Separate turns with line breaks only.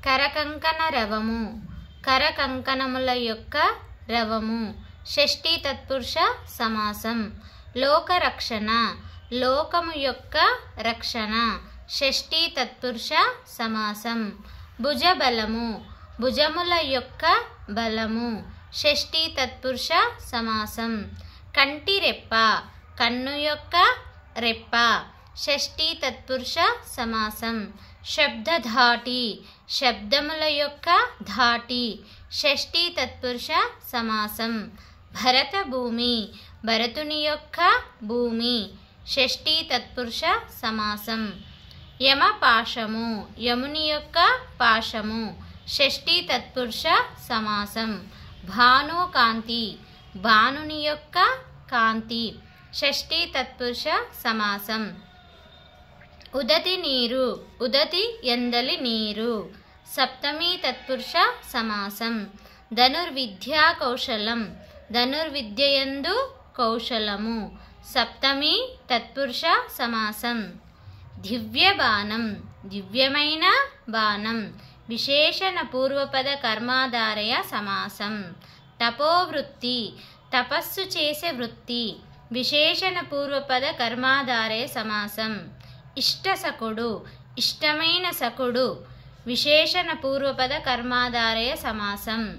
కరకంకణ రవము, కరకంకణముల యొక్క రవము. షష్ఠీ తత్పురుష సమాసం. లోకరక్షణ, లోకము యొక్క రక్షణ. షష్ఠీ తత్పురుష సమాసం. భుజబలము, భుజముల యొక్క బలము. షష్ఠీ తత్పురుష సమాసం. కంటిరెప్ప, కన్ను యొక్క రెప్ప. షష్ఠీ తత్పురుష సమాసం. శబ్దధాటి, శబ్దముల యొక్క ధాటి. షష్ఠీ తత్పురుష సమాసం. భరత భూమి, భరతుని యొక్క భూమి. షష్ఠీ తత్పురుష సమాసం. యమపాశము, యముని యొక్క పాశము. షష్ఠీ తత్పురుష సమాసం. భానుకాంతి, భానుని యొక్క కాంతి. షష్ఠీ తత్పురుష సమాసం. ఉదతి నీరు, ఉదతి ఎందలి నీరు. సప్తమీ తత్పురుష సమాసం. ధనుర్విద్యా కౌశలం, ధనుర్విద్యయందు కౌశలము. సప్తమీ తత్పురుష సమాసం. దివ్యబాణం, దివ్యమైన బాణం. విశేషణ పూర్వపద కర్మాధారయ సమాసం. తపోవృత్తి, తపస్సు చేసే వృత్తి. విశేషణ పూర్వపద కర్మాధారయ సమాసం. ఇష్టసకుడు, ఇష్టమైన సకుడు. విశేషణ పూర్వపద కర్మాధారయ సమాసం.